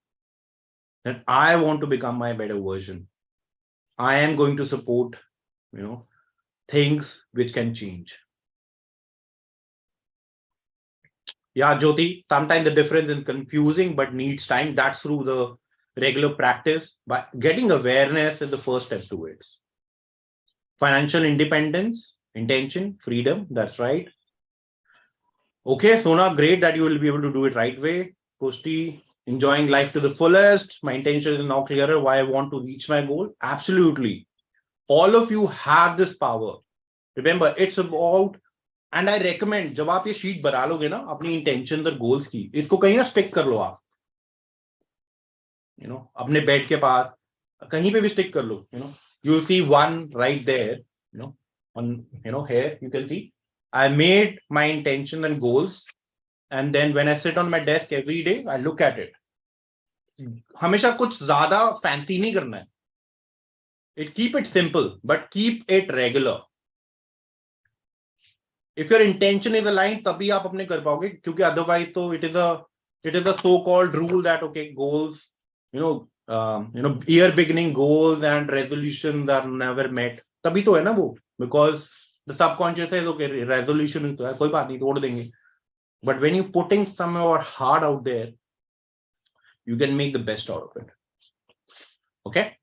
that I want to become my better version. I am going to support, things which can change. Yeah, Jyoti, sometimes the difference is confusing, but needs time. That's through the regular practice. But getting awareness is the first step to it. Financial independence, intention, freedom. That's right. Okay, Sona, great that you will be able to do it right way. Kosti, enjoying life to the fullest. My intention is now clearer why I want to reach my goal. Absolutely. All of you have this power. Remember, it's about, and I recommend, जब आप ये sheet बना लोगे ना अपनी intentions और goals की, इसको कहीं ना stick कर लो आप, अपने बेड के पास कहीं पे भी stick कर लो, you'll see one right there, on here you can see I made my intentions and goals, and then when I sit on my desk every day I look at it. हमेशा कुछ ज्यादा fancy नहीं करना है. Keep it simple, but keep it regular. If your intention is aligned, तभी आप अपने कर पाओगे, क्योंकि otherwise तो it is a It is a so-called rule that, okay, goals, year beginning goals and resolutions are never met. तभी तो है ना वो, because the subconscious says, okay, resolution तो है, कोई बात नहीं, तोड़ देंगे. But when you putting some of your heart out there, you can make the best out of it. Okay.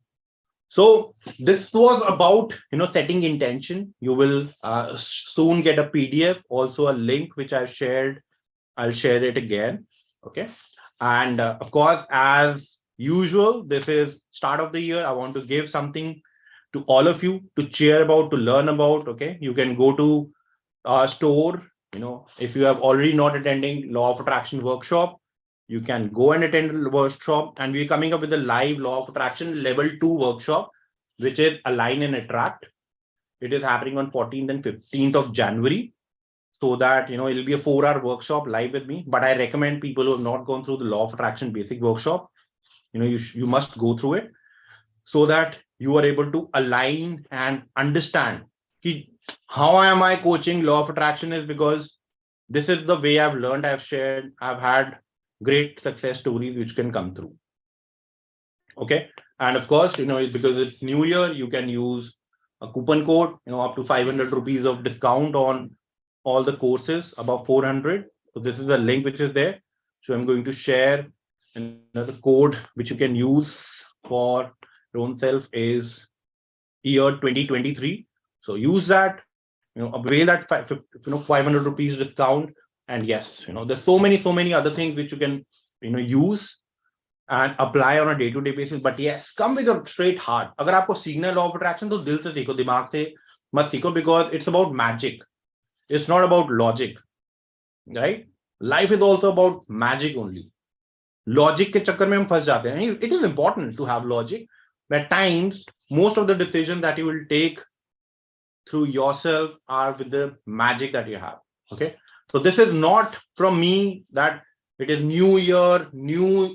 So this was about, setting intention. You will soon get a PDF, also a link which I've shared. I'll share it again. Okay. And of course, as usual, this is start of the year. I want to give something to all of you to cheer about, to learn about. Okay. You can go to our store. If you have already not attending law of attraction workshop, you can go and attend the workshop. And we're coming up with a live law of attraction level 2 workshop, which is Align and Attract. It is happening on 14th and 15th of January. So that, it'll be a 4-hour workshop live with me. But I recommend people who have not gone through the law of attraction basic workshop, you must go through it so that you are able to align and understand how am I coaching law of attraction is because this is the way I've learned, I've shared, I've had great success stories which can come through. Okay. And of course, because it's new year, you can use a coupon code, up to 500 rupees of discount on all the courses above 400. So this is a link which is there. So I'm going to share another code which you can use for your own self is year 2023. So use that, avail that 500 rupees discount. And yes, there's so many other things which you can, use and apply on a day-to-day basis. But yes, come with a straight heart. अगर आपको सीखना है law of attraction तो दिल से सीखो, दिमाग से मत सीखो, because it's about magic. It's not about logic, right? Life is also about magic only. Logic के चक्कर में हम फंस जाते हैं. It is important to have logic. But at times, most of the decisions that you will take through yourself are with the magic that you have. Okay. So this is not from me that it is new year, new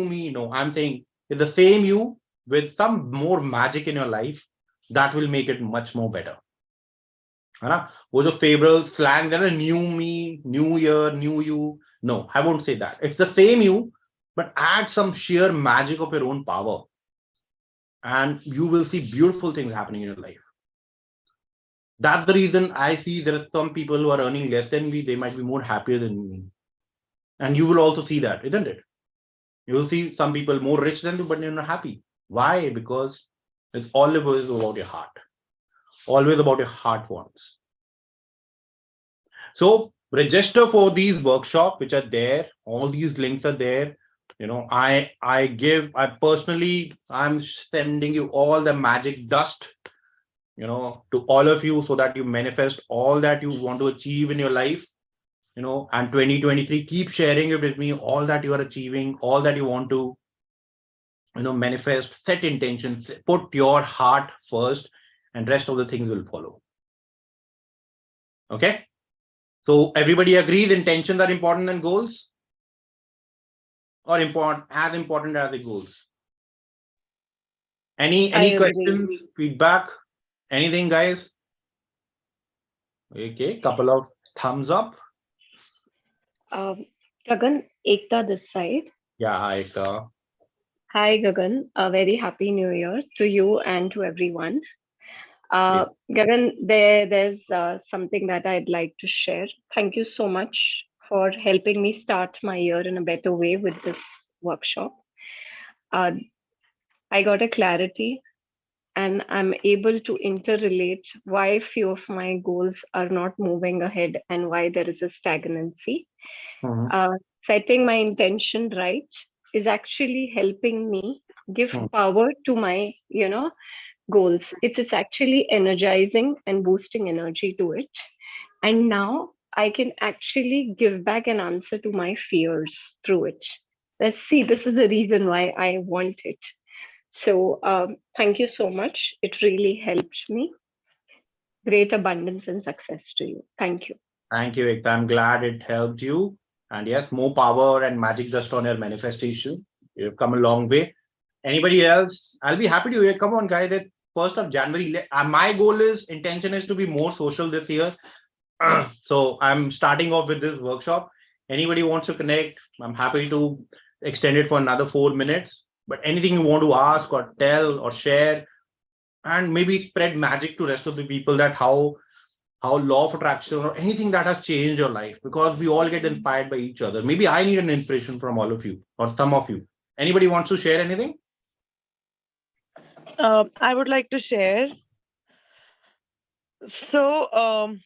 me. No, I'm saying it's the same you with some more magic in your life that will make it much more better. है ना? वो जो favorite slang है ना, new me, new year, new you. No, I won't say that. It's the same you, but add some sheer magic of your own power, and you will see beautiful things happening in your life. That's the reason I see there are some people who are earning less than me. They might be more happier than me, and you will also see that, isn't it? You will see some people more rich than you, but you're not happy. Why? Because it's always about your heart. Always about your heart wants. So register for these workshops which are there. All these links are there. I'm sending you all the magic dust, to all of you, so that you manifest all that you want to achieve in your life. And 2023, keep sharing it with me, all that you are achieving, all that you want to, manifest, set intentions, put your heart first, and rest of the things will follow. Okay. So everybody agrees intentions are important than goals, or as important as the goals? Any questions, feedback, anything, guys? Okay, couple of thumbs up. Gagan, Ekta this side. Yeah, hi Ekta. Hi Gagan, a very happy new year to you and to everyone. Gagan, there's something that I'd like to share. Thank you so much for helping me start my year in a better way with this workshop. I got a clarity, and I'm able to interrelate why few of my goals are not moving ahead and why there is a stagnancy. Setting my intention right is actually helping me give power to my, goals. It's actually energizing and boosting energy to it. And now I can actually give back an answer to my fears through it. Let's see, this is the reason why I want it. So thank you so much. It really helped me. Great abundance and success to you. Thank you. Thank you, Ekta. I'm glad it helped you. And yes, more power and magic dust on your manifestation. You've come a long way. Anybody else? I'll be happy to hear. Come on, guys. That 1st of January. My intention is to be more social this year. So I'm starting off with this workshop. Anybody wants to connect, I'm happy to extend it for another 4 minutes. But anything you want to ask or tell or share, and maybe spread magic to rest of the people, that how law of attraction or anything that has changed your life, because we all get inspired by each other. Maybe I need an inspiration from all of you or some of you. Anybody wants to share anything? I would like to share. So,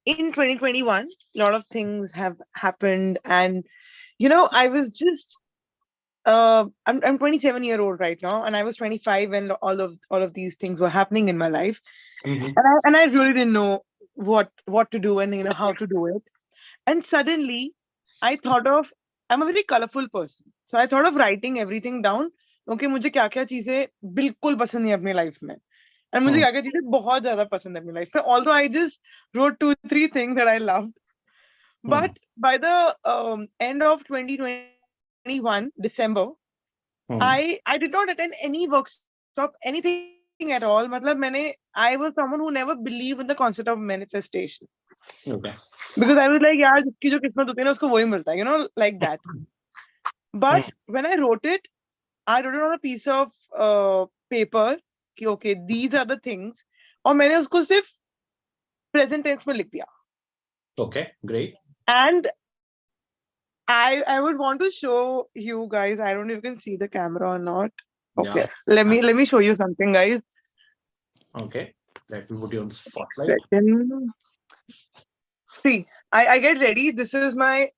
in 2021, a lot of things have happened, and I was just I'm 27-year-old right now, and I was 25 when all of these things were happening in my life, Mhm. and I really didn't know what to do and how to do it. And suddenly, I thought of I'm a very colorful person, so I thought of writing everything down. Okay, मुझे क्या क्या चीजें बिल्कुल पसंद नहीं अपनी life में, and मुझे Hmm. क्या क्या चीजें बहुत ज्यादा पसंद है अपनी लाइफ में. Although I just wrote 2-3 things that I loved, Hmm. but by the end of 2021 December, Hmm. I did not attend any workshop, anything at all. मतलब I was someone who never believed in the concept of manifestation, Okay. because I was like, यार जिसकी जो किस्मत होती है ना उसको वही मिलता है, like that. Hmm. But when I wrote it on a piece of paper कि okay, these are the things, और मैंने उसको सिर्फ present tense में लिख दिया. Okay, great. And I would want to show you guys. I don't know if you can see the camera or not. Okay, Yeah. let me show you something, guys. Okay. Let me put you on the spotlight. Second. See, I get ready. This is my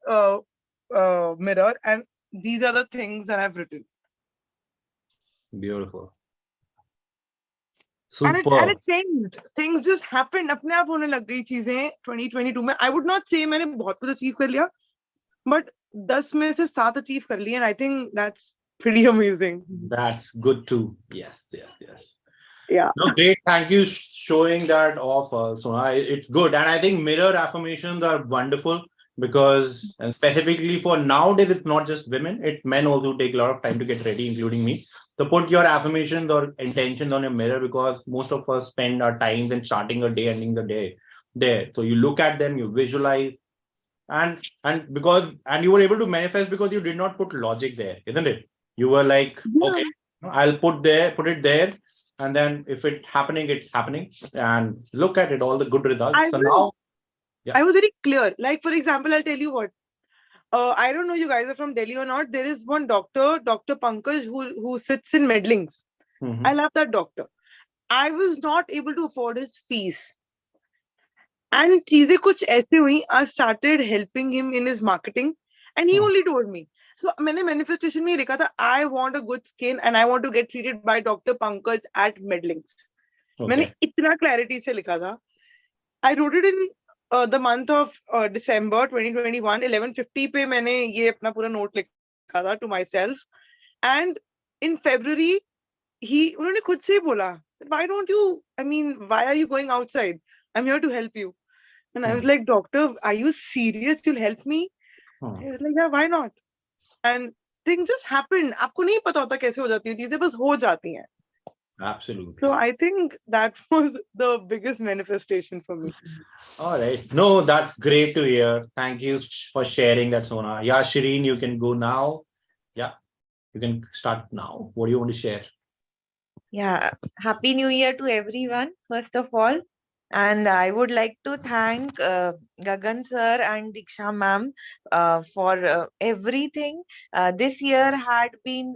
mirror, and these are the things that I've written. Beautiful. And Super. it changed. Things just happened. अपने आप होने लग गई चीजें 2022 में. I would not say मैंने बहुत कुछ achieve कर लिया, but 10 में से 7 achieve कर लिए, and I think that's pretty amazing. That's good too. Yes, yes, yes. Yeah. No, great. Thank you showing that off, Sona. It's good. And I think mirror affirmations are wonderful because, and specifically for nowadays, it's not just women, it's men also take a lot of time to get ready, including me. So put your affirmations or intentions on your mirror, because most of us spend our time in starting a day, ending the day there. So you look at them, you visualize, and you were able to manifest because you did not put logic there, isn't it? You were like, Yeah. okay, I'll put it there, and then if it's happening, it's happening, and look at it, all the good results. I So was now, yeah. I was very clear. Like, for example, I'll tell you what. I don't know you guys are from Delhi or not. There is one doctor, Dr. Pankaj, who sits in Medlings. Mhm. I love that doctor. I was not able to afford his fees. And चीजें कुछ ऐसे हुई. I started helping him in his marketing, and he Hmm. only told me. So मैंने manifestation में लिखा था, I want a good skin and I want to get treated by Dr. Pankaj at Medlings. मैंने Okay. इतना clarity से लिखा था. I wrote it in the month of December 2021, 11:50 पे मैंने ये अपना पूरा note लिखा था to myself. And in February, उन्होंने खुद से ही बोला, why don't you, why are you going outside? I'm here to help you. And I was Hmm. like, doctor, are you serious? You'll help me? Hmm. He was like, yeah, why not? And things just happen. आपको नहीं पता होता कैसे हो जाती हैं चीजें, बस हो जाती हैं. Absolutely. So I think that was the biggest manifestation for me. All right. No, that's great to hear. Thank you for sharing that, Sona. Yeah, Shireen, you can go now. Yeah, you can start now. What do you want to share? Yeah, Happy New Year to everyone, first of all. And I would like to thank Gagan sir and Diksha ma'am for everything. This year had been,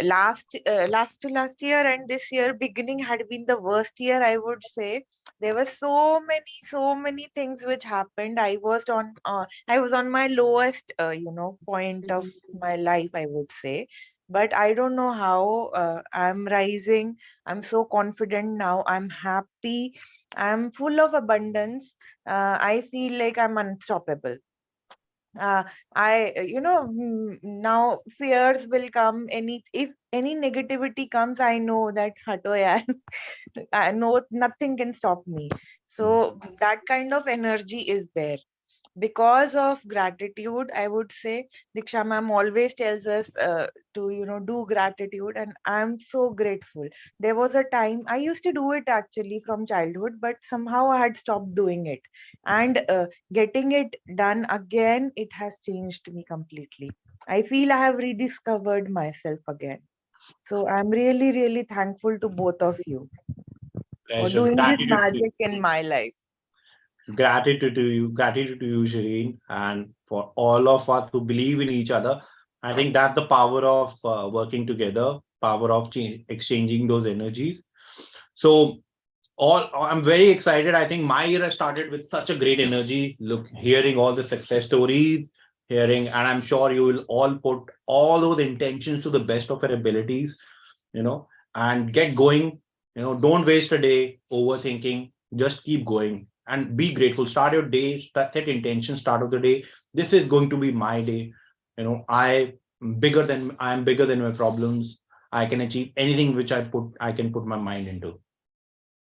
last to last year, and this year beginning had been the worst year, I would say. There were so many things which happened. I was on my lowest, point of my life, I would say. But I don't know how I'm rising. I'm so confident now. I'm happy. I'm full of abundance. I feel like I'm unstoppable. Now fears will come. If any negativity comes, I know that hato yaar, I know nothing can stop me. So that kind of energy is there. because of gratitude, I would say. Diksha ma'am always tells us to, do gratitude, and I'm so grateful. There was a time I used to do it actually from childhood, but somehow I had stopped doing it. And getting it done again, it has changed me completely. I feel I have rediscovered myself again. So I'm really, really thankful to both of you for Pleasure. doing this Gratitude to magic in my life. gratitude to you, Shireen, and for all of us who believe in each other. I think that's the power of working together, power of exchanging those energies. So all I'm very excited. I think my year has started with such a great energy. Look, hearing all the success stories, and I'm sure you will all put all those intentions to the best of your abilities, you know, and get going. Don't waste a day overthinking. Just keep going and be grateful. Start your day, set intention, start of the day. This is going to be my day. I'm bigger than my problems. I can achieve anything which I can put my mind into.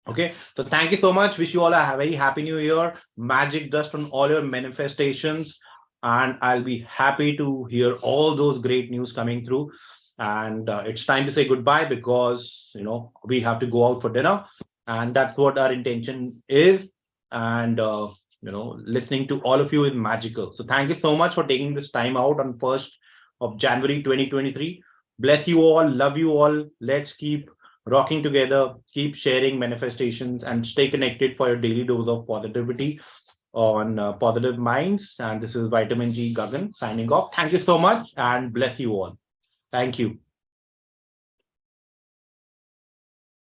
Okay, so thank you so much. Wish you all a very happy new year. Magic dust on all your manifestations. And I'll be happy to hear all those great news coming through. And it's time to say goodbye because, we have to go out for dinner. And that's what our intention is. And, listening to all of you is magical. So thank you so much for taking this time out on 1st of January 2023. Bless you all. Love you all. Let's keep rocking together, keep sharing manifestations, and stay connected for your daily dose of positivity on Positive Minds. And this is Vitamin G Gagan signing off. Thank you so much and bless you all. Thank you.